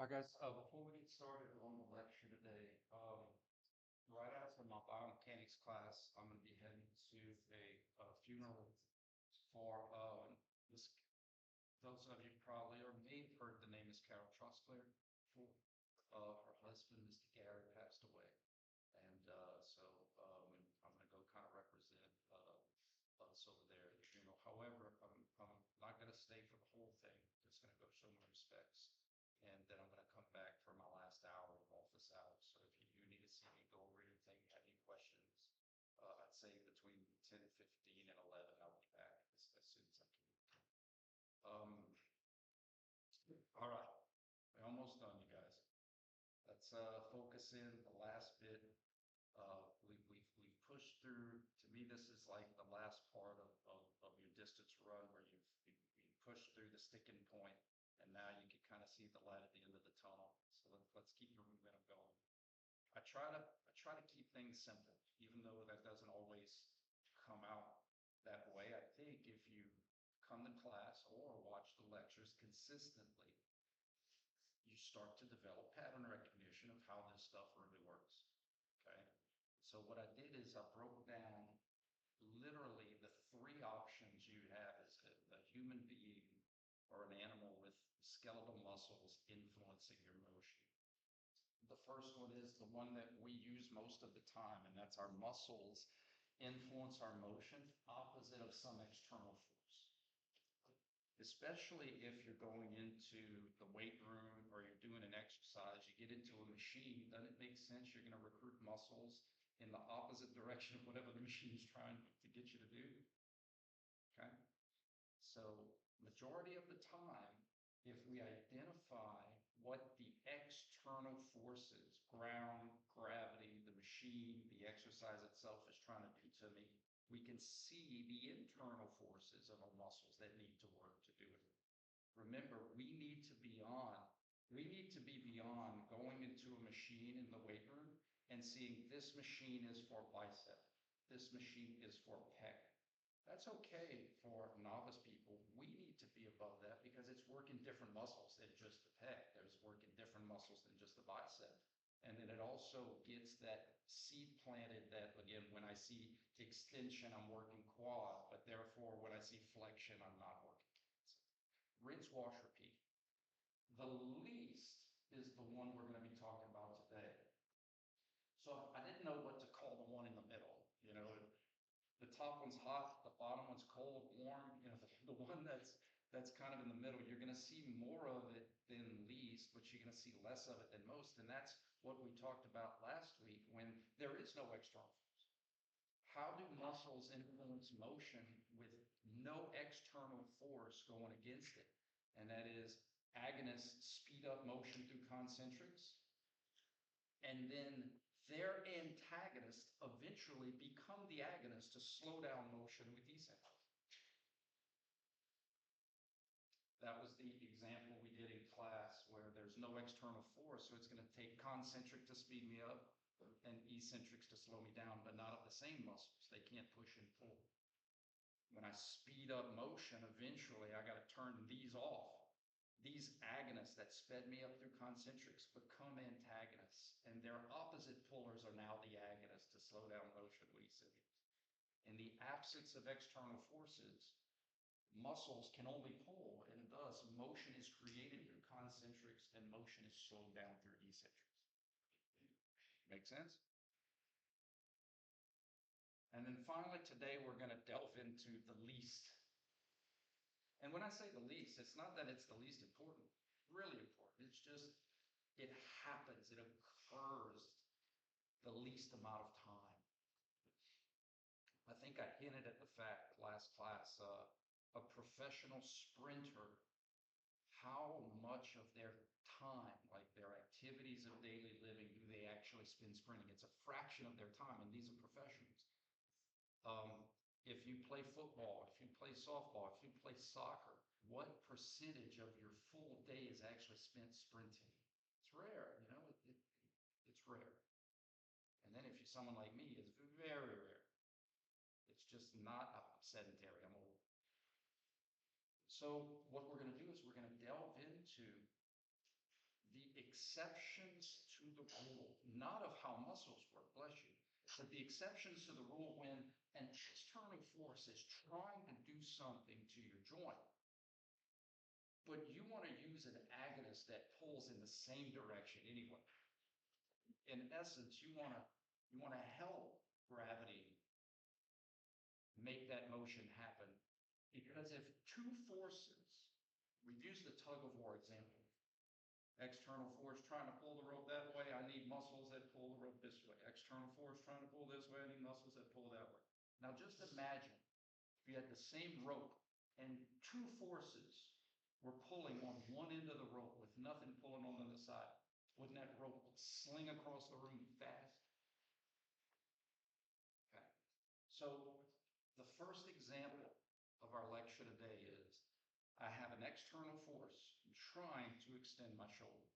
Hi guys, before we get started on the lecture today, right after my biomechanics class, I'm going to be heading to a funeral for this. Those of you probably or may have heard the name is Carol Trustclair. Her husband, Mr. Gary, passed away, and I'm going to go kind of represent us over there at the funeral. However, I'm not going to stay for the whole thing. Just going to go show my respects. And then I'm going to come back for my last hour of office hours. So if you do need to see me go over anything, have any questions, I'd say between 10:15 and 11, I'll be back as soon as I can. All right, we're almost done, you guys. Let's focus in the last bit. We pushed through. To me, this is like the last part of your distance run where you pushed through the sticking point, and now you can kind of see the light at the end of the tunnel. So let's keep your momentum going. I try to keep things simple, even though that doesn't always come out that way. I think if you come to class or watch the lectures consistently, you start to develop pattern recognition of how this stuff really works. Okay. So what I did is I broke down literally the three options you have as a human being or an animal with skeletal muscles influencing your motion. The first one is the one that we use most of the time, and that's our muscles influence our motion opposite of some external force. Especially if you're going into the weight room or you're doing an exercise, you get into a machine, doesn't it make sense you're going to recruit muscles in the opposite direction of whatever the machine is trying to get you to do? Okay. So majority of the time, if we identify what the external forces, ground, gravity, the machine, the exercise itself is trying to do to me, we can see the internal forces of our muscles that need to work to do it. Remember, we need to be beyond going into a machine in the weight room and seeing this machine is for bicep, this machine is for pec. That's okay for novice people. We need to be above that because it's working different muscles than just the pec. There's working different muscles than just the bicep. And then it also gets that seed planted that, again, when I see extension, I'm working quad, but therefore when I see flexion, I'm not working. Rinse, wash, repeat. The least is the one we're going to be talking about today. So I didn't know what to call the one in the middle. You know, the top one's hot, the bottom one's cold, warm. You know, the one that's kind of in the middle. You're going to see more of it than least, but you're going to see less of it than most. And that's what we talked about last week when there is no external force. How do muscles influence motion with no external force going against it? And that is agonists speed up motion through concentrics, and then their antagonists eventually become the agonist to slow down motion with eccentric. That was the example we did in class where there's no external force, so it's going to take concentric to speed me up and eccentrics to slow me down, but not of the same muscles. They can't push and pull. When I speed up motion, eventually I got to turn these off. These agonists that sped me up through concentrics become antagonists, and their opposite pullers are now the agonists to slow down motion with eccentrics. In the absence of external forces, muscles can only pull, and thus motion is created through concentrics and motion is slowed down through eccentrics. Make sense? And then finally today we're going to delve into the least. And when I say the least, it's not that it's the least important, really important. It's just, it happens, it occurs the least amount of time. I think I hinted at the fact last class, a professional sprinter, how much of their time, like their activities of daily living, do they actually spend sprinting? It's a fraction of their time, and these are professionals. If you play football, if you play softball, if you play soccer, what percentage of your full day is actually spent sprinting? It's rare, you know, it's rare. And then if you're someone like me, it's very rare. It's just not, I'm sedentary, I'm old. So what we're going to do is we're going to delve into the exceptions to the rule, not of how muscles work, bless you, but the exceptions to the rule when an external force is trying to do something to your joint, but you want to use an agonist that pulls in the same direction anyway. In essence, you want to help gravity make that motion happen. Because if two forces, we use the tug of war example, external force trying to pull the rope that way, I need muscles that pull the rope this way. External force trying to pull this way, I need muscles that pull that way. Now just imagine if you had the same rope and two forces were pulling on one end of the rope with nothing pulling on the other side. Wouldn't that rope sling across the room fast? Okay. So the first example of our lecture today is I have an external force trying to extend my shoulder.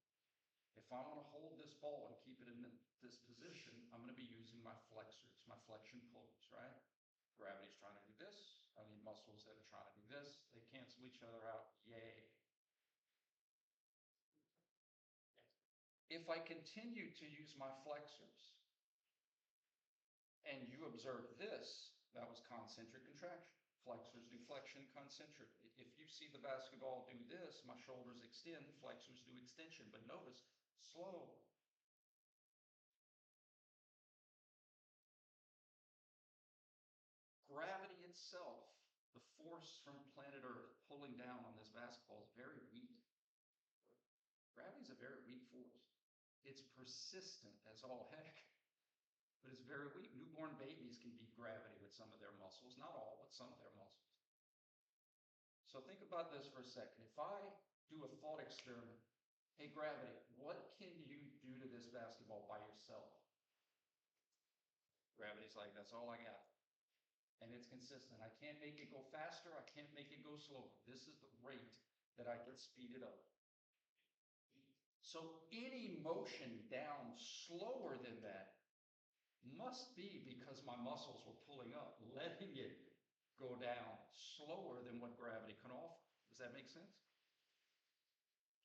If I want to hold this ball and keep it in this position, I'm going to be using my flexors, my flexion pulleys, right? Gravity's trying to do this. I need muscles that are trying to do this. They cancel each other out. Yay. If I continue to use my flexors and you observe this, that was concentric contraction. Flexors do flexion concentric. If you see the basketball do this, my shoulders extend, flexors do extension. But notice, slow. Gravity itself, the force from planet Earth pulling down on this basketball is very weak. Gravity is a very weak force. It's persistent as all heck, but it's very weak. Newborn babies can beat gravity with some of their muscles, not all, but some of their muscles. So think about this for a second. If I do a thought experiment, hey, gravity, what can you do to this basketball by yourself? Gravity's like, that's all I got. And it's consistent. I can't make it go faster. I can't make it go slower. This is the rate that I can speed it up. So any motion down slower than that must be because my muscles were pulling up, letting it go down slower than what gravity can offer. Does that make sense?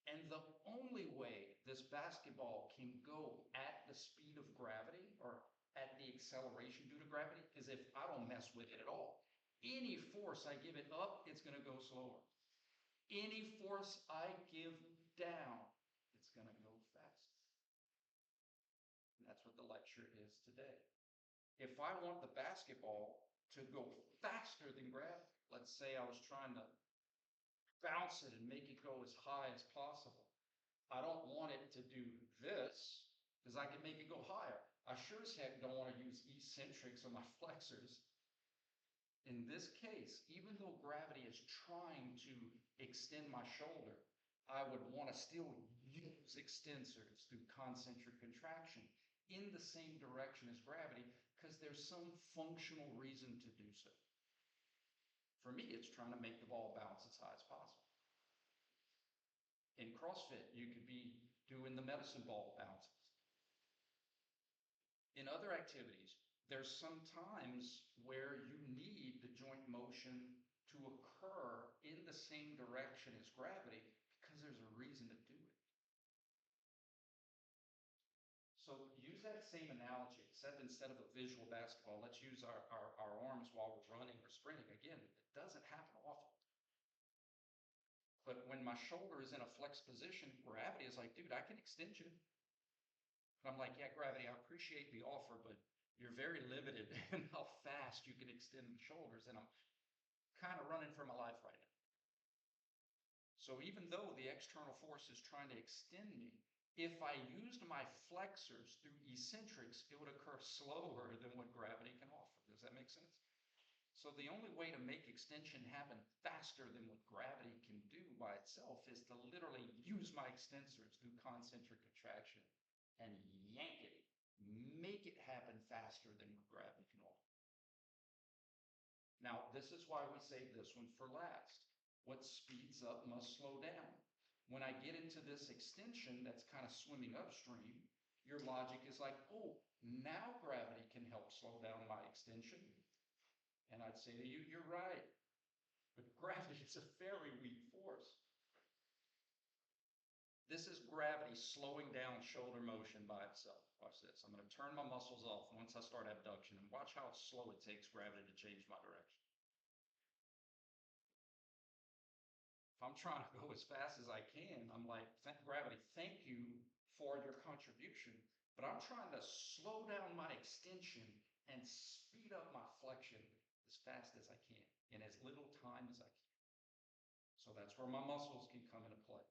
And the only way this basketball can go at the speed of gravity or at the acceleration due to gravity is if I don't mess with it at all. Any force I give it up, it's going to go slower. Any force I give down, it's going to go faster. And that's what the lecture is today. If I want the basketball to go faster than gravity, let's say I was trying to bounce it and make it go as high as possible. I don't want it to do this because I can make it go higher. I sure as heck don't want to use eccentrics on my flexors. In this case, even though gravity is trying to extend my shoulder, I would want to still use extensors through concentric contraction in the same direction as gravity because there's some functional reason to do so. For me, it's trying to make the ball bounce as high as possible. In CrossFit, you could be doing the medicine ball bounces. In other activities, there's some times where you need the joint motion to occur in the same direction as gravity because there's a reason to do it. So use that same analogy, except instead of a visual basketball, let's use our arms while we're running or sprinting. Again, it doesn't happen often. But when my shoulder is in a flexed position, gravity is like, dude, I can extend you. And I'm like, yeah, gravity, I appreciate the offer, but you're very limited in how fast you can extend the shoulders, and I'm kind of running for my life right now. So even though the external force is trying to extend me, if I used my flexors through eccentrics, it would occur slower than what gravity can offer. Does that make sense? So the only way to make extension happen faster than what gravity can do by itself is to literally use my extensors through concentric contraction and yank it, make it happen faster than what gravity can offer. Now, this is why we save this one for last. What speeds up must slow down. When I get into this extension that's kind of swimming upstream, your logic is like, oh, now gravity can help slow down my extension. And I'd say to you, you're right. But gravity is a very weak force. This is gravity slowing down shoulder motion by itself. Watch this. I'm going to turn my muscles off once I start abduction, and watch how slow it takes gravity to change my direction. If I'm trying to go as fast as I can, I'm like, gravity, thank you for your contribution, but I'm trying to slow down my extension and speed up my flexion as fast as I can in as little time as I can. So that's where my muscles can come into play.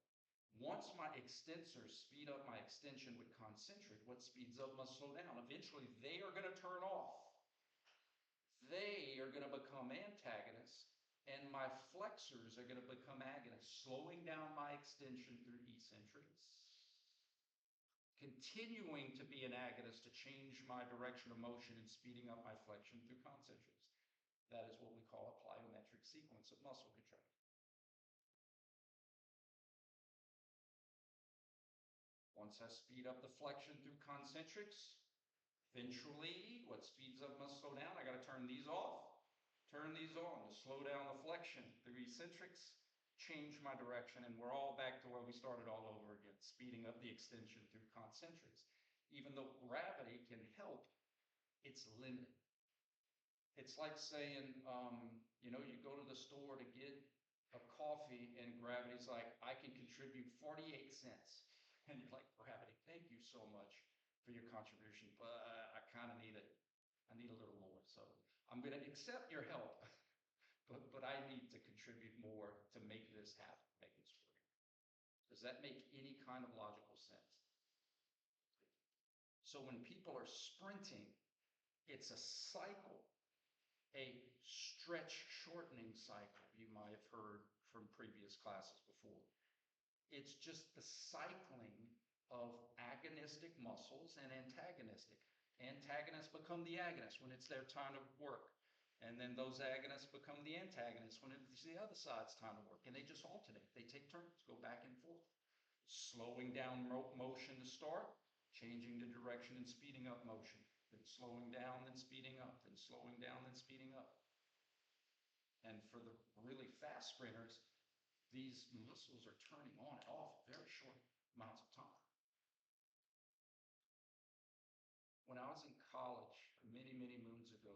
Once my extensors speed up my extension with concentric, what speeds up must slow down. Eventually, they are going to turn off. They are going to become antagonists, and my flexors are going to become agonists, slowing down my extension through eccentrics, continuing to be an agonist to change my direction of motion and speeding up my flexion through concentrics. That is what we call a plyometric sequence of muscle contraction. Once I speed up the flexion through concentrics, eventually what speeds up must slow down. I got to turn these off, turn these on to slow down the flexion through eccentrics, change my direction, and we're all back to where we started all over again, speeding up the extension through concentrics. Even though gravity can help, it's limited. It's like saying, you go to the store to get a coffee and gravity's like, I can contribute 48 cents. And you're like, gravity, thank you so much for your contribution, but I kind of need it. I need a little more. So I'm going to accept your help, but I need to contribute more to make this happen, make this work. Does that make any kind of logical sense? So when people are sprinting, it's a cycle, a stretch shortening cycle you might have heard from previous classes before. It's just the cycling of agonistic muscles and antagonistic. Antagonists become the agonists when it's their time to work. And then those agonists become the antagonists when it's the other side's time to work. And they just alternate. They take turns, go back and forth. Slowing down motion to start, changing the direction and speeding up motion. Then slowing down, then speeding up, then slowing down, then speeding up. And for the really fast sprinters, these muscles are turning on and off in very short amounts of time. When I was in college many, many moons ago,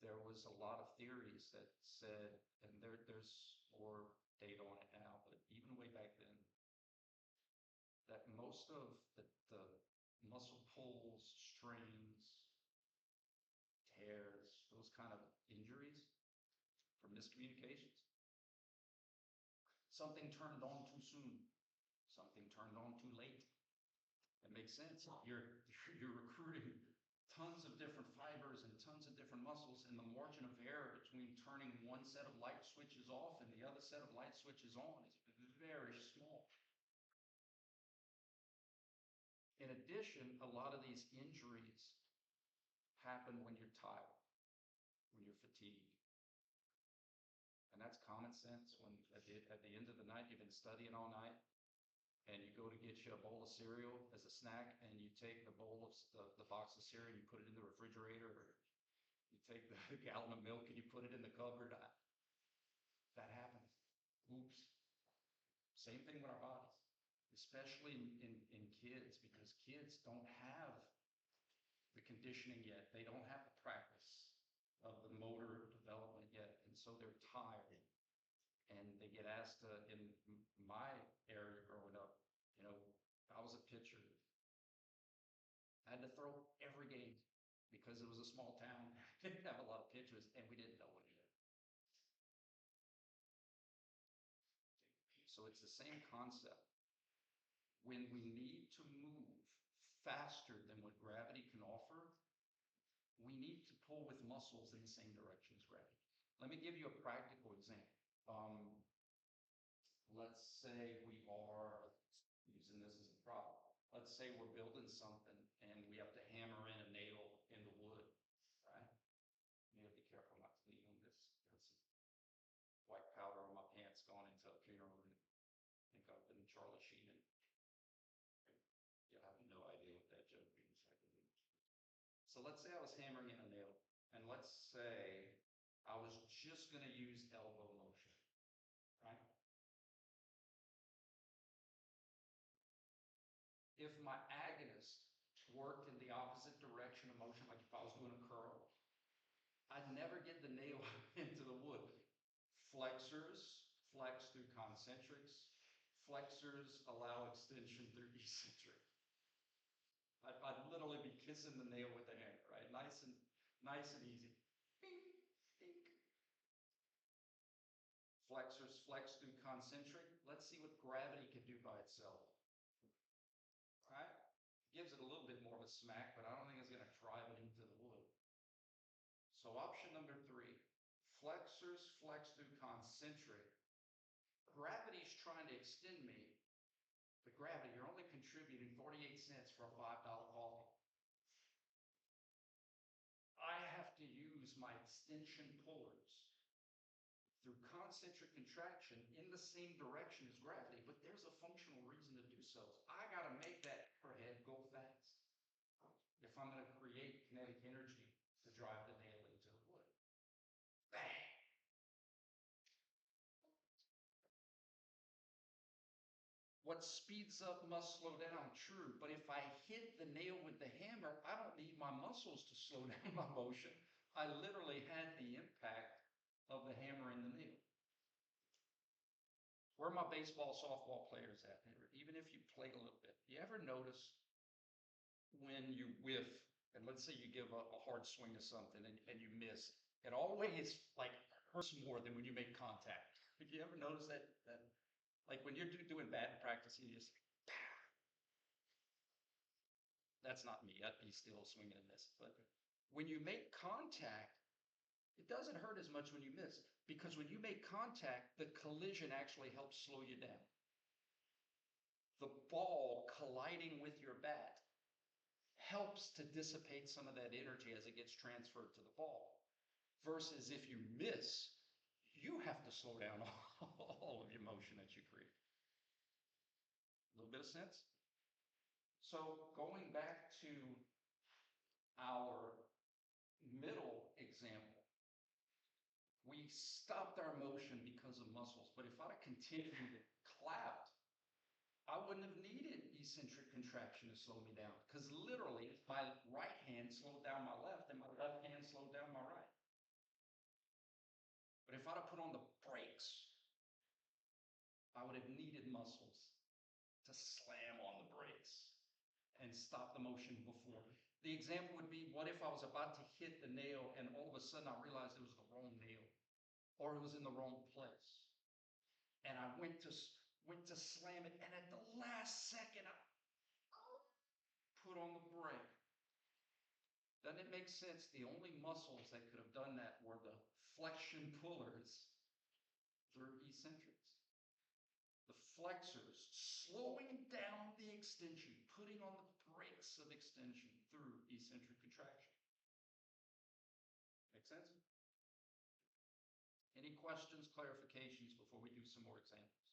there was a lot of theories that said, and there's more data on it now, but even way back then, that most of the muscle pulls, strains, tears, those kind of injuries from miscommunications, something turned on too soon, something turned on too late. It makes sense. You're recruiting tons of different fibers and tons of different muscles, and the margin of error between turning one set of light switches off and the other set of light switches on is very small. In addition, a lot of these injuries happen when you're tired, when you're fatigued. And that's common sense when at the end of the night, you've been studying all night, and you go to get you a bowl of cereal as a snack, and you take the bowl of the box of cereal and you put it in the refrigerator, or you take the gallon of milk and you put it in the cupboard. That happens. Oops. Same thing with our bodies, especially in kids, because kids don't have the conditioning yet. They don't have the practice of the motor development yet, and so they're tired. And they get asked to, in my area growing up, I was a pitcher. I had to throw every game because it was a small town. Didn't have a lot of pitchers, and we didn't know any of it. So it's the same concept. When we need to move faster than what gravity can offer, we need to pull with muscles in the same direction as gravity. Let me give you a practical example. Let's say we are using this as a problem. Let's say we're building something and we have to hammer in a nail in the wood, right? You have to be careful not to leave on this. Got some white powder on my pants going into a funeral, and I think I've been Charlie Sheen. You'll have no idea what that joke means. So let's say I was hammering in a nail, and let's say I was just going to use elbow motion, right? if my agonist worked in the opposite direction of motion, like if I was doing a curl, I'd never get the nail into the wood. Flexors flex through concentrics. Flexors allow extension through eccentric. I'd literally be kissing the nail with the hammer, right? Nice and easy. Bing, bing. Flexors flex through concentric. Let's see what gravity can do by itself. All right? Gives it a little bit more of a smack, but I don't think it's going to drive it into the wood. So option number 3, flexors flex through concentric. Gravity's trying to extend me, but gravity, you're only contributing 48 cents for a $5 coffee. I have to use my extension pullers through concentric contraction in the same direction as gravity, but there's a functional reason to do so. I got to make that head go fast if I'm going to create kinetic energy to drive the nail into the wood. Bang! What speeds up must slow down, true, but if I hit the nail with the hammer, I don't need my muscles to slow down my motion. I literally had the impact of the hammer and the nail. Where are my baseball, softball players at? Even if you played a little bit, you ever notice when you whiff, and let's say you give a hard swing to something and you miss, it always like hurts more than when you make contact. Have you ever noticed that like when you're doing batting practice, you just, that's not me. I'd be still swinging and miss. But when you make contact, it doesn't hurt as much when you miss, because when you make contact, the collision actually helps slow you down. The ball colliding with your bat helps to dissipate some of that energy as it gets transferred to the ball. Versus if you miss, you have to slow down all of your motion that you create. A little bit of sense? So going back to our middle example, we stopped our motion because of muscles, but if I'd have continued to clap, I wouldn't have needed eccentric contraction to slow me down, because literally my right hand slowed down my left and my left hand slowed down my right. But if I'd have put on the brakes, I would have needed muscles to slam on the brakes and stop the motion before. The example would be, what if I was about to hit the nail and all of a sudden I realized it was the wrong nail, or it was in the wrong place, and I went to slam it, and at the last second I put on the brake. Doesn't it make sense? The only muscles that could have done that were the flexion pullers through eccentrics. The flexors slowing down the extension, putting on the brakes of extension through eccentric contraction. Make sense? Any questions, clarifications before we do some more examples?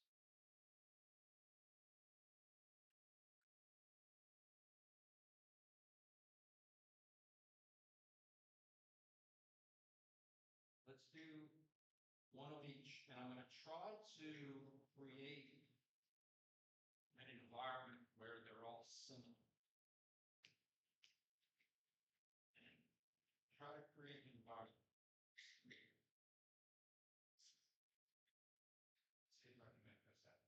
Let's do one of each, and I'm going to try to create an environment where they're all similar. And try to create an environment. See if I can make this happen.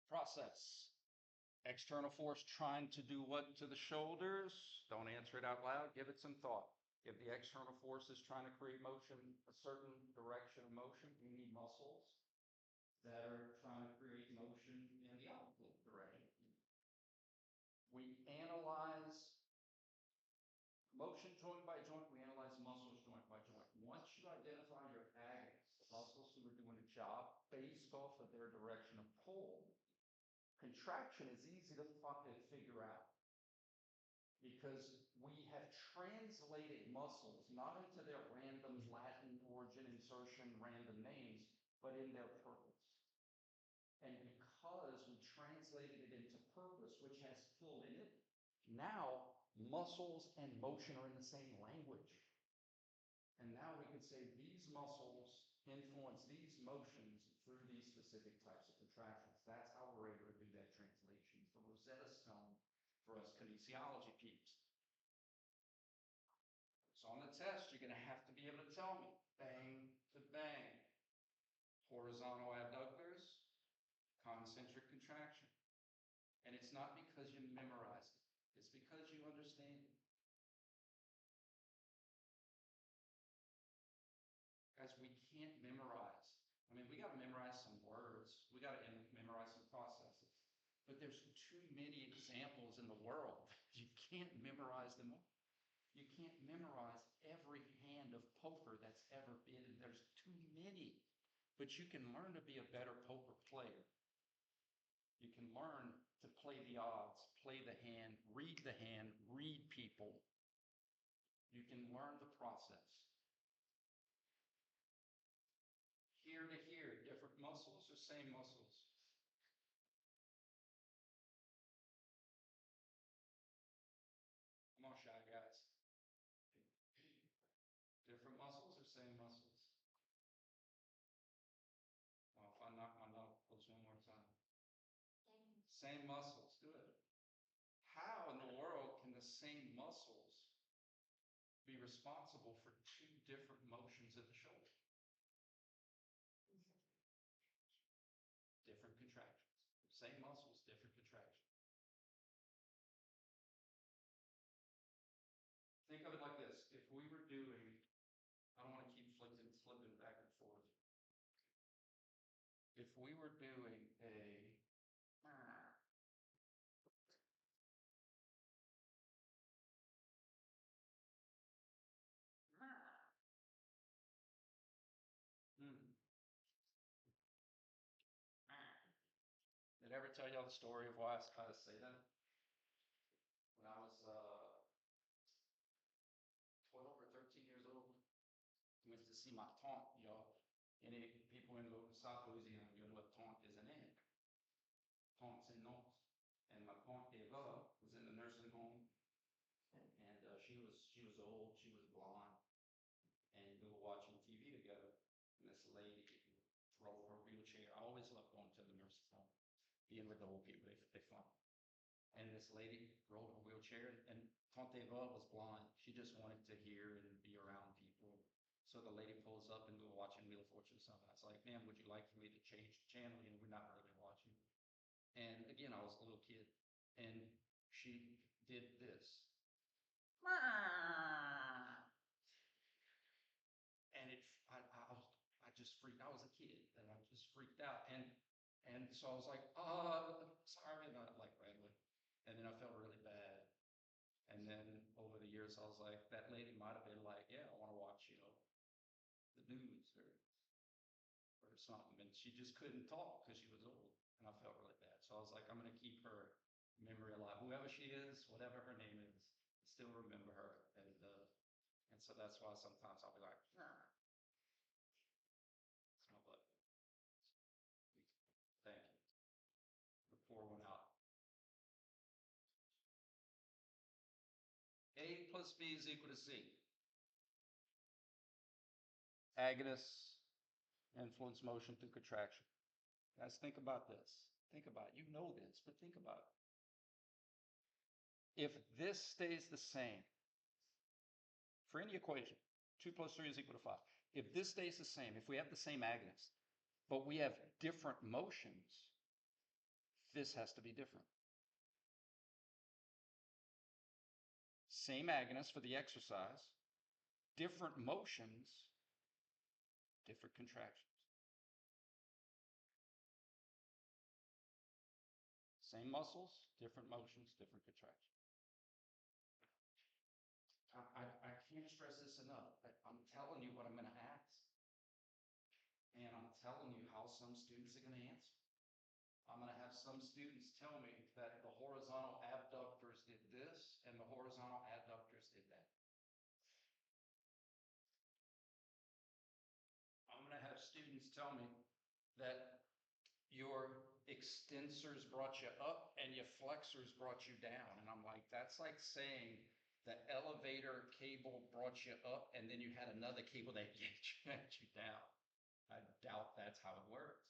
Process. External force trying to do what to the shoulders? Don't answer it out loud. Give it some thought. If the external force is trying to create motion, a certain direction of motion, you need muscles that are trying to create motion in the opposite direction. We analyze motion joint by joint. We analyze muscles joint by joint. Once you identify your agonists, muscles who are doing a job based off of their direction of pull, contraction is easy to figure out, because we have translated muscles not into their random Latin origin, insertion, random names, but in their purpose. And because we translated it into purpose, we which has pull in it. Now, muscles and motion are in the same language. And now we can say these muscles influence these motions through these specific types of contractions. That's how we're able to do that translation. It's the Rosetta Stone for us kinesiology peeps. So on the test, you're going to have to be able to tell me bang to bang. Horizontal abductors, concentric contraction. And it's not because you memorize it. It's because you understand it. Guys, we can't memorize. I mean, we got to memorize some words. We got to memorize some processes. But there's too many examples in the world. You can't memorize them all. You can't memorize every hand of poker that's ever been. There's too many. But you can learn to be a better poker player. You can learn to play the odds, play the hand, read people. You can learn the process. Here to here, different muscles or same muscles? Come on, shy guys. Different muscles or same muscles? Well, if I knock my knuckles one more time. Same muscles, good. How in the world can the same muscles be responsible for two different motions of the shoulder? Different contractions. Same muscles, different contractions. Think of it like this. If we were doing, I don't want to keep flipping back and forth. If we were doing a Did I ever tell y'all the story of why I had to say that? When I was 12 or 13 years old, I went to see my tante, y'all. Any people in South Louisiana, you know what tante is an aunt. Tante's in North. And my tante Eva was in the nursing home. And she was old, she was blonde. And we were watching TV together. And this lady drove her wheelchair. I always loved going to the nursing home. Being with the old people, they fun. And this lady rolled her wheelchair, and Tante Eva was blind. She just wanted to hear and be around people. So the lady pulls up, and we were watching Wheel of Fortune or something. I was like, "Ma'am, would you like for me to change the channel? You know, we're not really watching." And again, I was a little kid, and she did this. And I just freaked. I was a kid, and I just freaked out. And so I was like, sorry, and I like ran away. And then I felt really bad. And then over the years, I was like, that lady might have been like, yeah, I want to watch, the news or something. And she just couldn't talk because she was old. And I felt really bad. So I was like, I'm going to keep her memory alive. Whoever she is, whatever her name is, I still remember her. And so that's why sometimes I'll be like, it's my butt. Thank you. Pour one out. A plus B is equal to C. Agonists influence motion through contraction. Guys, think about this. Think about it. You know this, but think about it. If this stays the same, for any equation, 2 plus 3 is equal to 5. If this stays the same, if we have the same agonist, but we have different motions, this has to be different. Same agonist for the exercise, different motions, different contractions. Same muscles, different motions, different contractions. I can't stress this enough. I'm telling you what I'm going to ask. And I'm telling you how some students are going to answer. I'm going to have some students tell me that the horizontal abductors did this and the horizontal adductors did that. I'm going to have students tell me that your extensors brought you up and your flexors brought you down. And I'm like, that's like saying the elevator cable brought you up and then you had another cable that yanked you down. I doubt that's how it works.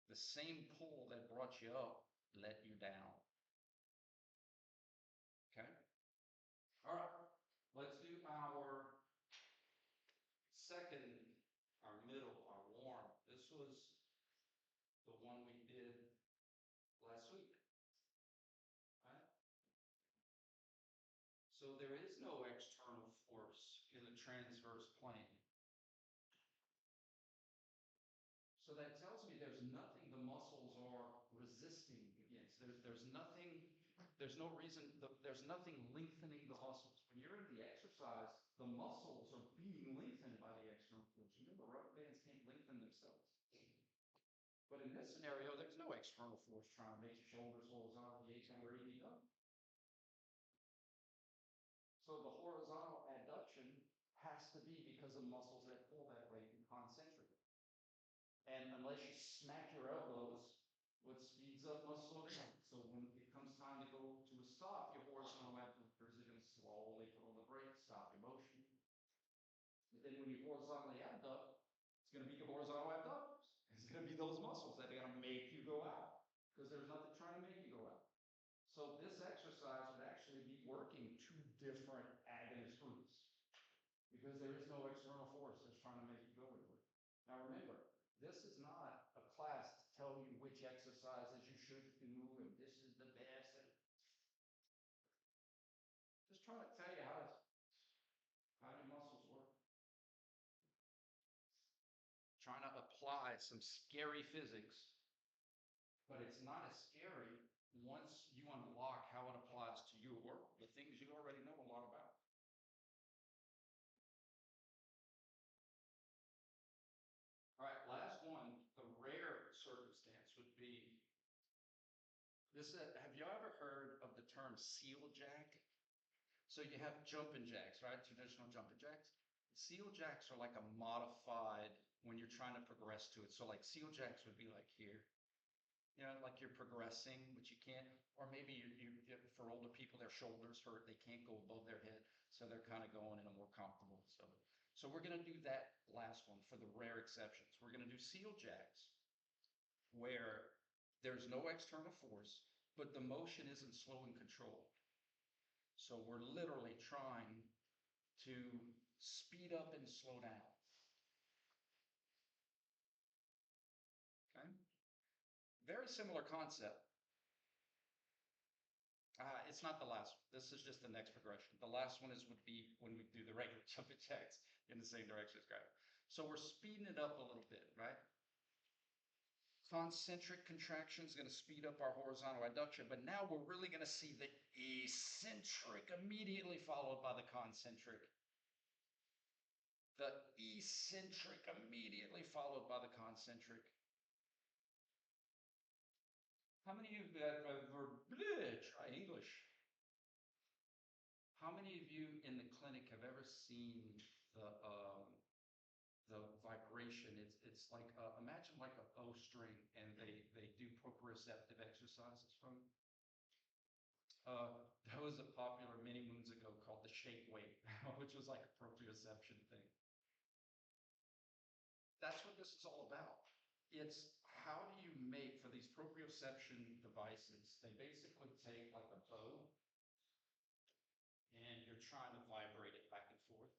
The same pull that brought you up let you down. Okay? All right, let's do our second, our middle, our warm. This was the one we did last week. Right? So there is no external force in the transverse plane. So that tells me there's nothing the muscles are resisting against. There's nothing, there's no reason, there's nothing lengthening the muscles. When you're in the exercise, the muscles are being lengthened by the external force. Remember, rubber bands can't lengthen themselves. But in this scenario, there's no external force trying to make your shoulders horizontally or anything up. So the horizontal adduction has to be because of muscles that pull that way and concentric. And unless you smack your elbows, what speeds up must slow down. So when it comes time to go to a stop, your horizontal abductors are going to slowly put on the brake, stop your motion. But then when you horizontally abduct, it's going to be your horizontal abductors. It's going to be those muscles that are going to make you go out because there's nothing trying to make you go out. So this exercise would actually be working two different agonist groups because there is no external force that's trying to make you go into it. Now remember, this is not a class to tell you which exercises you should do and this is the best. Just trying to tell you how your muscles work. Trying to apply some scary physics, but it's not as scary once you unlock how it applies to your world, the things you already know a lot about. All right, last one, the rare circumstance would be this. Have you ever heard of the term seal jack? So you have jumping jacks, right? Traditional jumping jacks. Seal jacks are like a modified when you're trying to progress to it. So like seal jacks would be like here. You know, like you're progressing, but you can't, or maybe for older people, their shoulders hurt, they can't go above their head, so they're kind of going in a more comfortable. So we're going to do that last one for the rare exceptions. We're going to do seal jacks where there's no external force, but the motion isn't slow and controlled. So we're literally trying to speed up and slow down. Okay? Very similar concept. It's not the last one. This is just the next progression. The last one would be when we do the regular jumping jacks in the same direction as gravity. So we're speeding it up a little bit, right? Concentric contraction is going to speed up our horizontal adduction, but now we're really going to see the eccentric immediately followed by the concentric. The eccentric immediately followed by the concentric. How many of you try English? How many of you in the clinic have ever seen the vibration? It's like imagine like a bowstring, and they do proprioceptive exercises from. That was a popular many moons ago called the shake weight, which was like a proprioception thing. That's what this is all about. It's how do you make, for these proprioception devices, they basically take like a bow and you're trying to vibrate it back and forth.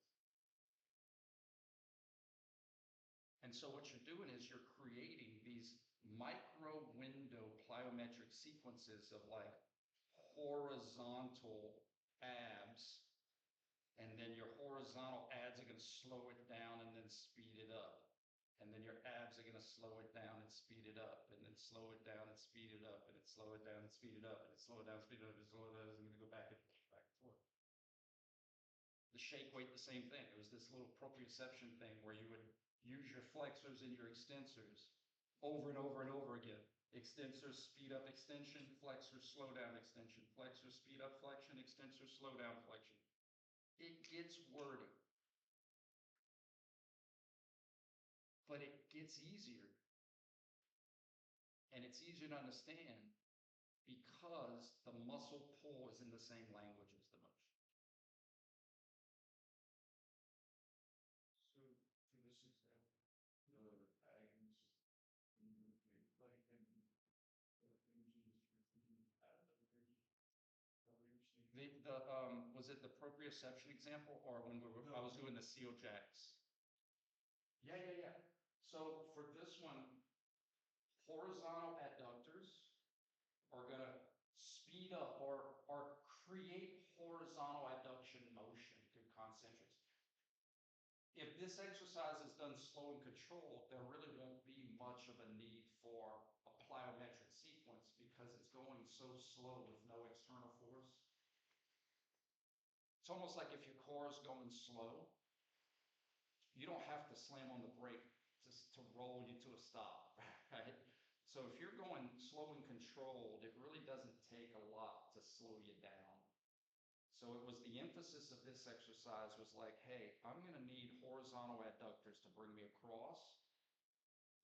And so what you're doing is you're creating these micro window plyometric sequences of like horizontal abs, and then your horizontal abs are going to slow it down and then speed it up. And then your abs are going to slow it down and speed it up, and then slow it down and speed it up, and then slow it down and speed it up, and then slow it down, speed it up, and slow it down, and going to go back and forth. The shake weight, the same thing. It was this little proprioception thing where you would use your flexors and your extensors over and over and over again. Extensors, speed up, extension, flexors, slow down, extension, flexors, speed up, flexion, extensors, slow down, flexion. It gets wordy. But it gets easier. And it's easier to understand because the muscle pull is in the same language as the motion. So for this example, the agonist movement, like in images with the adductors, are we understanding? Was it the proprioception example or when I was doing the seal jacks? Yeah. So for this one, horizontal adductors are going to speed up or create horizontal adduction motion through concentrics. If this exercise is done slow and controlled, there really won't be much of a need for a plyometric sequence because it's going so slow with no external force. It's almost like if your core is going slow, you don't have to slam on the brake just to roll you to a stop, right? So if you're going slow and controlled, it really doesn't take a lot to slow you down. So it was the emphasis of this exercise was like, hey, I'm going to need horizontal adductors to bring me across.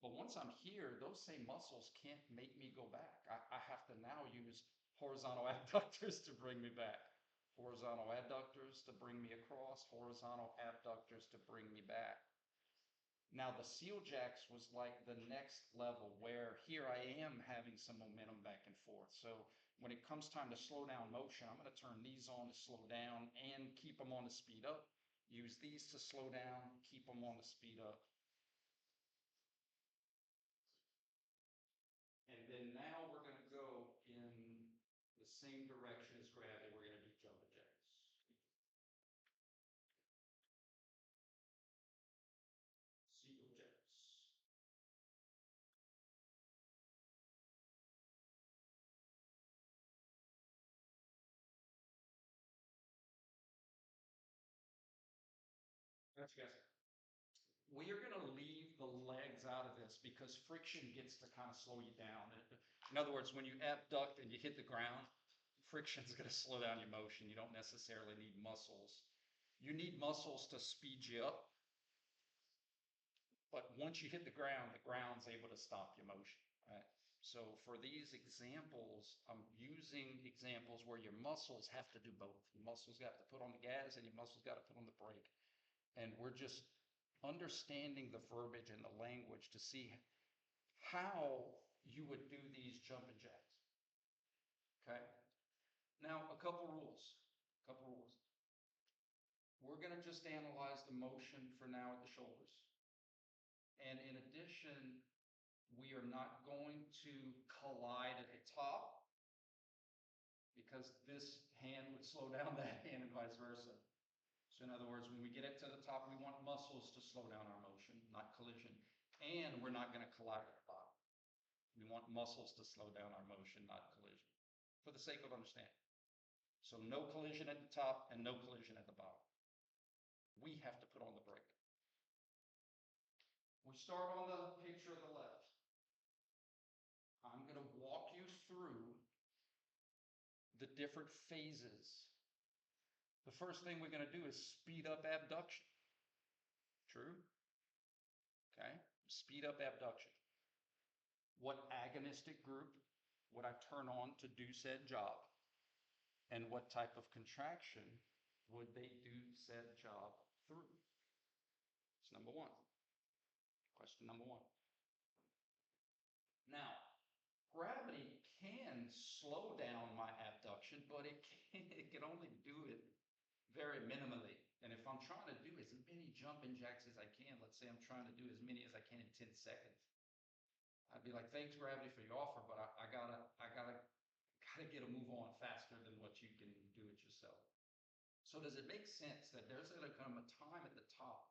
But once I'm here, those same muscles can't make me go back. I have to now use horizontal adductors to bring me back. Horizontal adductors to bring me across, horizontal abductors to bring me back. Now the seal jacks was like the next level where here I am having some momentum back and forth. So when it comes time to slow down motion, I'm going to turn these on to slow down and keep them on to speed up. Use these to slow down, keep them on to speed up. And then now we're going to go in the same direction as gravity. We're going to do jumping jacks. Seal jacks. That's guys. We are going to leave the legs out of this because friction gets to kind of slow you down. In other words, when you abduct and you hit the ground, friction is going to slow down your motion. You don't necessarily need muscles. You need muscles to speed you up. But once you hit the ground's able to stop your motion. Right? So for these examples, I'm using examples where your muscles have to do both. Your muscles got to put on the gas and your muscles got to put on the brake. And we're just understanding the verbiage and the language to see how you would do these jumping jacks. Okay? Now, a couple rules. We're going to just analyze the motion for now at the shoulders. And in addition, we are not going to collide at the top because this hand would slow down that hand and vice versa. So in other words, when we get it to the top, we want muscles to slow down our motion, not collision. And we're not going to collide at the bottom. We want muscles to slow down our motion, not collision, for the sake of understanding. So no collision at the top and no collision at the bottom. We have to put on the brake. We start on the picture of the left. I'm going to walk you through the different phases. The first thing we're going to do is speed up abduction. True? Okay. Speed up abduction. What agonistic group would I turn on to do said job? And what type of contraction would they do said job through? It's number one. Question number one. Now, gravity can slow down my abduction, but it can only do it very minimally. And if I'm trying to do as many jumping jacks as I can, let's say I'm trying to do as many as I can in 10 seconds, I'd be like, thanks gravity for your offer, but I gotta get a move on faster than what you can do it yourself. So does it make sense that there's going to come a time at the top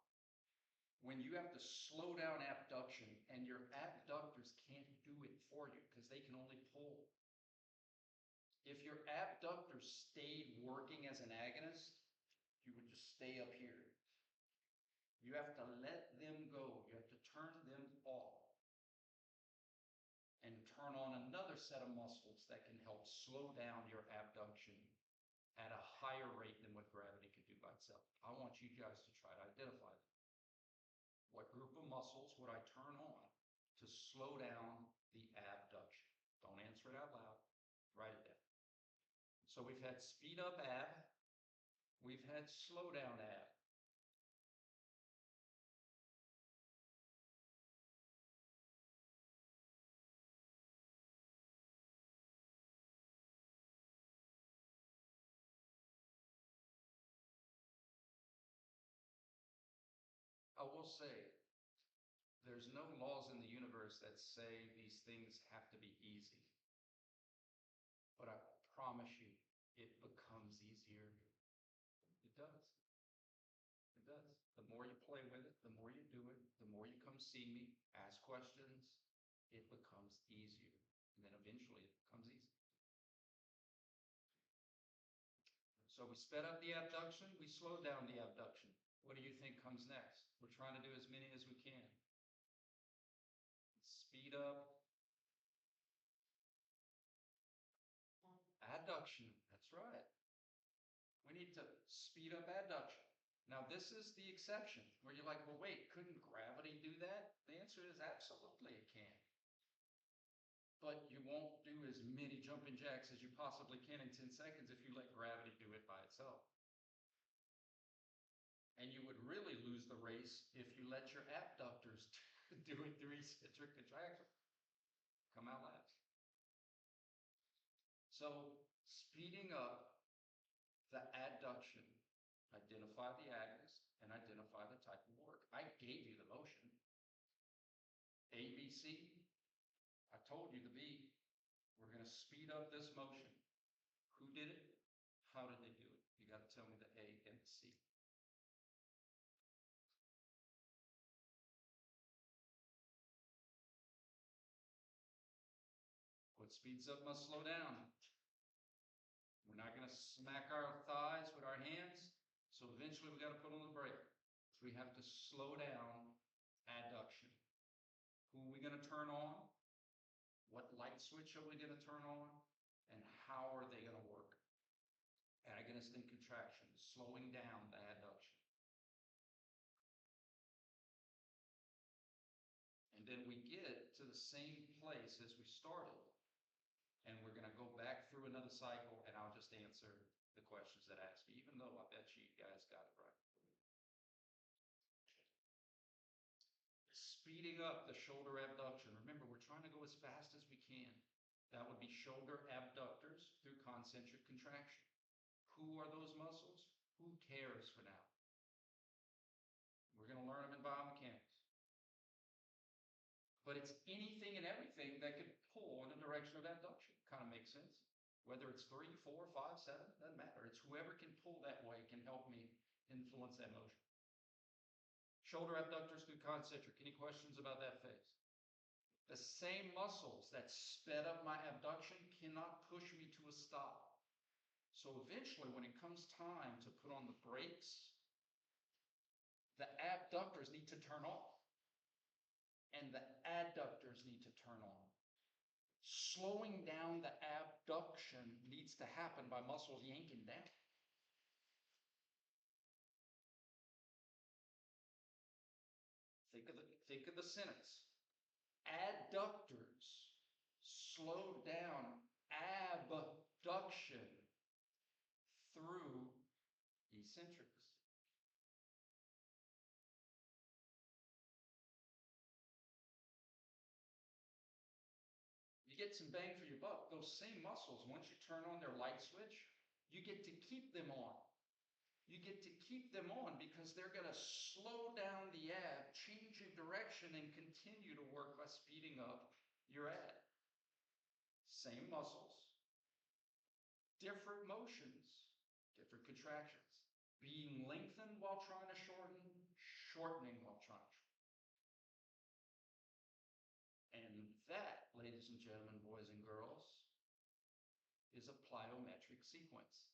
when you have to slow down abduction and your abductors can't do it for you because they can only pull? If your abductors stayed working as an agonist, you would just stay up here. You have to let them go. You have to turn them off and turn on another set of muscles that can help slow down your abduction at a higher rate than what gravity could do by itself. I want you guys to try to identify them. What group of muscles would I turn on to slow down the abduction? So we've had speed up ab, we've had slow down ab. I will say, there's no laws in the universe that say these things have to be easy. But I promise you, it becomes easier. It does. It does. The more you play with it, the more you do it, the more you come see me, ask questions, it becomes easier. And then eventually it becomes easy. So we sped up the abduction, we slowed down the abduction. What do you think comes next? We're trying to do as many as we can. Speed up. Adduction, that's right. We need to speed up adduction. Now, this is the exception where you're like, well, wait, couldn't gravity do that? The answer is absolutely it can. But you won't do as many jumping jacks as you possibly can in 10 seconds if you let gravity do it by itself. And you would really lose the race if you let your abductors do it through eccentric contraction. Come out last. So speeding up the adduction, identify the agonist, and identify the type of work. I gave you the motion. A, B, C. I told you the B. We're going to speed up this motion. Who did it? How did they do it? You got to tell me the A and the C. What speeds up must slow down. We're not going to smack our thighs with our hands, so eventually we got to put on the brake. So we have to slow down adduction. Who are we going to turn on? What light switch are we going to turn on? And how are they going to work? Agonist and contraction, slowing down the adduction. And then we get to the same place as we started. And we're going to go back through another cycle, and I'll just answer the questions that ask me, even though I bet you guys got it right. Speeding up the shoulder abduction. Remember, we're trying to go as fast as we can. That would be shoulder abductors through concentric contraction. Who are those muscles? Who cares for now? We're going to learn them in biomechanics. But it's anything and everything that could pull in the direction of abduction. Kind of makes sense. Whether it's 3, 4, 5, 7, doesn't matter. It's whoever can pull that way can help me influence that motion. Shoulder abductors through concentric. Any questions about that phase? The same muscles that sped up my abduction cannot push me to a stop. So eventually, when it comes time to put on the brakes, the abductors need to turn off. And the adductors need to turn on. Slowing down the abduction needs to happen by muscles yanking down. Think of the sentence. Adductors slow down abduction through eccentrics. You get some bang for your buck. Those same muscles, once you turn on their light switch, you get to keep them on. You get to keep them on because they're going to slow down the ab, change your direction, and continue to work by speeding up your ab. Same muscles, different motions, different contractions. Being lengthened while trying to shorten, shortening while trying to shorten. And that, ladies and gentlemen, boys and girls, is a plyometric sequence.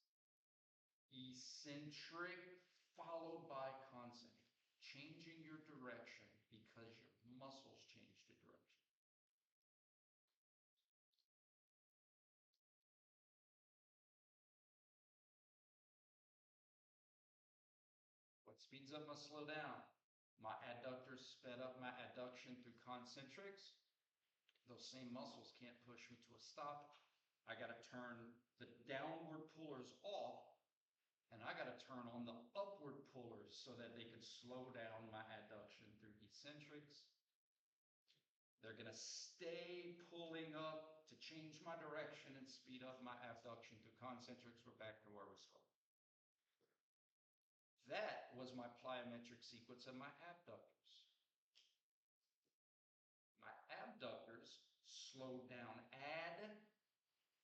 Eccentric followed by concentric, changing your direction because your muscles change the direction. What speeds up must slow down. My adductors sped up my adduction through concentrics. Those same muscles can't push me to a stop. I got to turn the downward pullers off, and I got to turn on the upward pullers so that they can slow down my adduction through eccentrics. They're going to stay pulling up to change my direction and speed up my abduction through concentrics. We're back to where we started. That was my plyometric sequence of my abductors. My abductors slowed down add,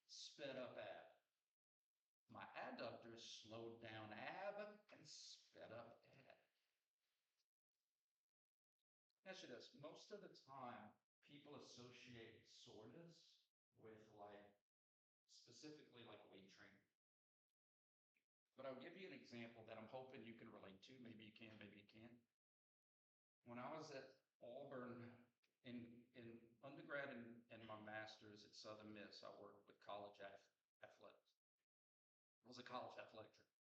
sped up ab. My adductors slowed down ab and sped up ad. Actually, this most of the time people associate soreness with specifically weight training. But I'll give you an example that I'm hoping you can relate to. Maybe you can, maybe you can't. When I was at Auburn in undergrad and my master's at Southern Miss, I worked with college athletics. I was a college athletic trainer.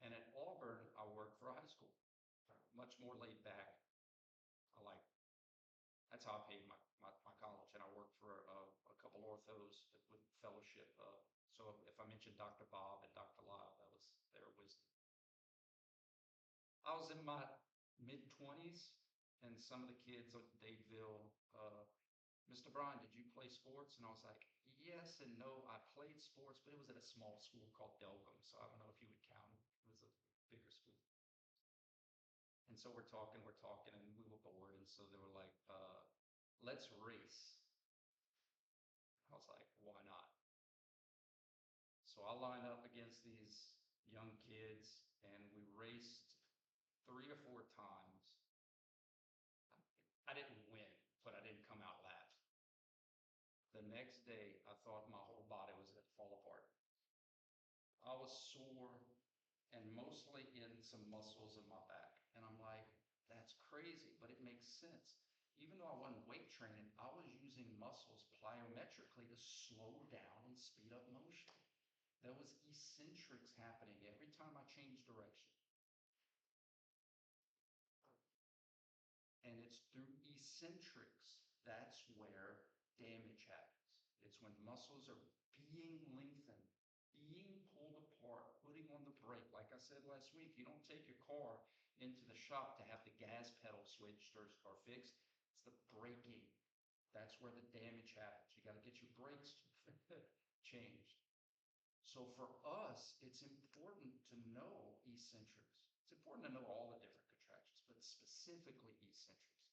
And at Auburn, I worked for a high school, much more laid back. That's how I paid my college. And I worked for a couple orthos with fellowship. So if I mentioned Dr. Bob and Dr. Lyle, that was their wisdom. I was in my mid-20s, and some of the kids at Dadeville, Mr. Brian, did you play sports? And I was like, yes and no. I played sports, but it was at a small school called Delcom, so I don't know if you would count it. It was a bigger school. And so we're talking, and we were bored, and so they were like, let's race. I was like, why not? So I lined up against these young kids, and we raced 3 or 4 times. I didn't win, but I didn't come out last. The next day, I thought my whole body was going to fall apart. I was sore and mostly in some muscles in my back. And I'm like, that's crazy, but it makes sense. Even though I wasn't weight training, I was using muscles plyometrically to slow down and speed up motion. There was eccentrics happening every time I changed direction. And it's through eccentrics, that's where damage happens. It's when muscles are being lengthened, being pulled apart, putting on the brake. Like I said last week, you don't take your car into the shop to have the gas pedal switched or fixed. It's the braking. That's where the damage happens. You got to get your brakes changed. So for us, it's important to know eccentrics. It's important to know all the different contractions, but specifically eccentrics.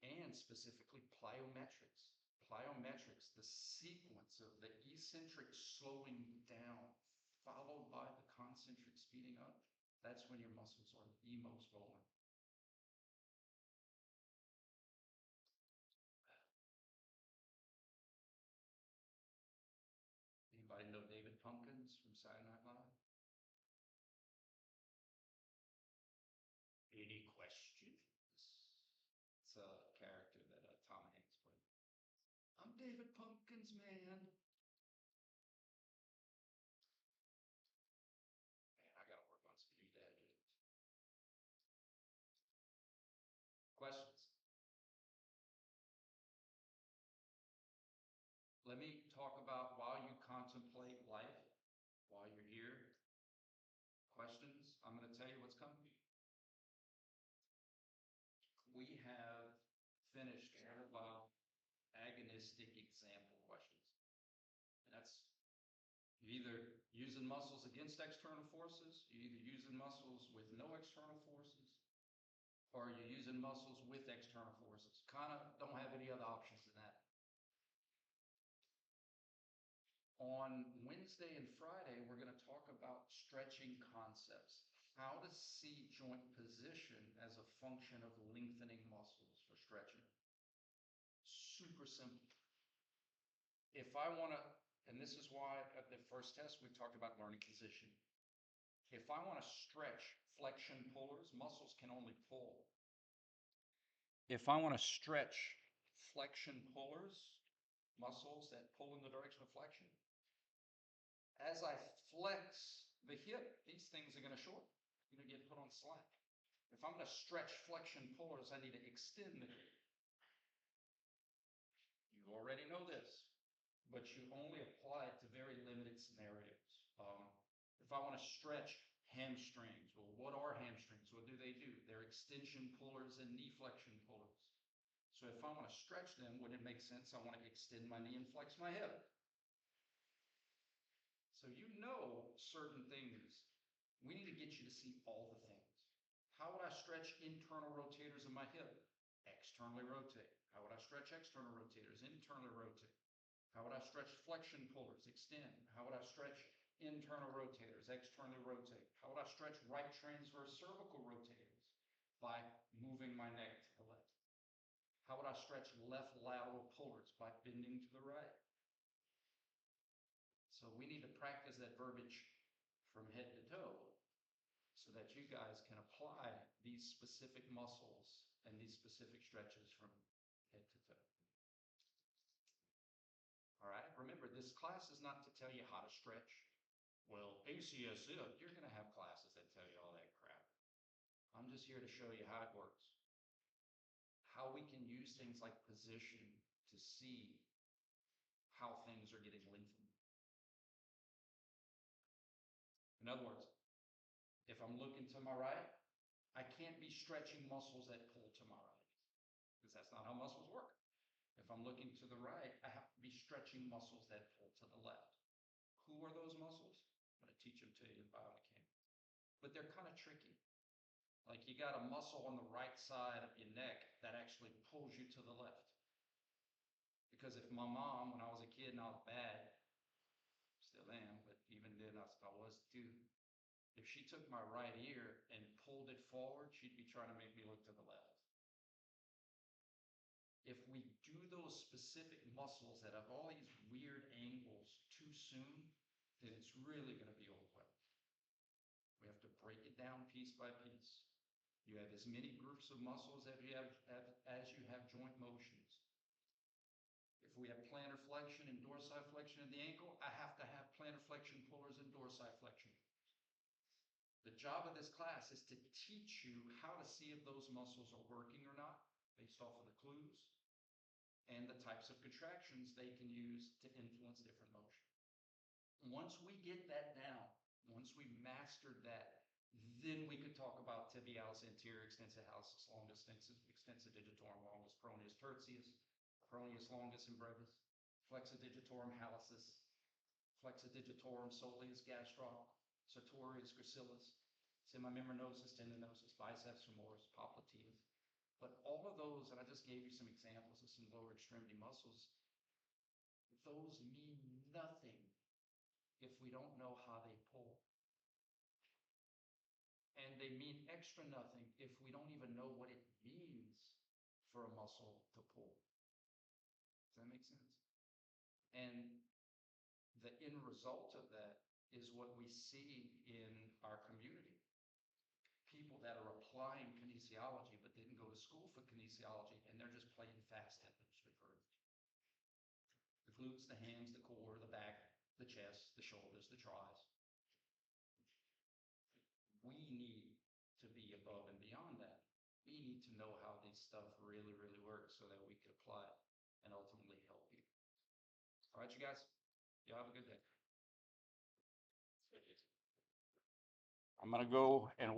And specifically plyometrics. Plyometrics, the sequence of the eccentric slowing down, followed by the concentric speeding up, that's when your muscles are the most vulnerable. Anybody know David Pumpkins from Saturday Night Live? Any questions? It's a character that Tom Hanks played. I'm David Pumpkins, man. Man, I gotta work on some new dad jokes. Questions? Let me talk about while you contemplate life, while you're here. Questions? I'm going to tell you what's coming. We have finished all of our agonistic example questions. And that's either using muscles against external forces, you're either using muscles with no external forces, or you're using muscles with external forces. Kind of don't have any other options than that. On Wednesday and Friday, we're going to talk about stretching concepts, how to see joint position as a function of lengthening muscles for stretching. Super simple. If I want to, and this is why at the first test we talked about learning position. If I want to stretch flexion pullers, muscles can only pull. If I want to stretch flexion pullers, muscles that pull in the direction of flexion, as I flex the hip, these things are going to shorten. You're going to get put on slack. If I'm going to stretch flexion pullers, I need to extend the hip. You already know but you only apply it to very limited scenarios. If I want to stretch hamstrings, well, what are hamstrings? What do? They're extension pullers and knee flexion pullers. So if I want to stretch them, would it make sense? I want to extend my knee and flex my hip. So you know certain things. We need to get you to see all the things. How would I stretch internal rotators of my hip? Externally rotate. How would I stretch external rotators? Internally rotate. How would I stretch flexion pullers? Extend. How would I stretch internal rotators? Externally rotate. How would I stretch right transverse cervical rotators? By moving my neck to the left. How would I stretch left lateral pullers? By bending to the right. So we need to practice that verbiage from head to toe so that you guys can apply these specific muscles and these specific stretches from head to toe. All right, remember, this class is not to tell you how to stretch. Well, ACSF, you're going to have classes that tell you all that crap. I'm just here to show you how it works. How we can use things like position to see how things are getting lengthened. In other words, if I'm looking to my right, I can't be stretching muscles that pull to my right, because that's not how muscles work. If I'm looking to the right, I have to be stretching muscles that pull to the left. Who are those muscles? I'm going to teach them to you in biomechanics. But they're kind of tricky. Like you got a muscle on the right side of your neck that actually pulls you to the left. Because if my mom, when I was a kid and I was bad, still am, but even then I was too, if she took my right ear and pulled it forward, she'd be trying to make me look to the left. If we do those specific muscles that have all these weird angles too soon, then it's really going to be overwhelming. We have to break it down piece by piece. You have as many groups of muscles as you have joint motions. If we have plantar flexion and dorsiflexion of the ankle, I have to have plantar flexion pullers and dorsiflexion. The job of this class is to teach you how to see if those muscles are working or not, based off of the clues and the types of contractions they can use to influence different motion. Once we get that down, once we mastered that, then we could talk about tibialis anterior, extensor hallucis longus, extensor digitorum longus, peroneus tertius, peroneus longus and brevis, flexor digitorum hallucis, flexor digitorum soleus gastro, sartorius gracilis, semimembranosus tendinosus, biceps femoris, popliteus. But all of those, and I just gave you some examples of some lower extremity muscles, those mean nothing if we don't know how they pull. And they mean extra nothing if we don't even know what it means for a muscle to pull. Does that make sense? And the end result of that is what we see in our community. People that are applying kinesiology but didn't go to school for kinesiology, and they're just playing fast at the verbiage. The glutes, the hams, the core, the back, the chest, the shoulders, the tries. We need to be above and beyond that. We need to know how this stuff really, really works so that we can apply it and ultimately help people. All right, you guys, you have a good day. I'm going to go and work.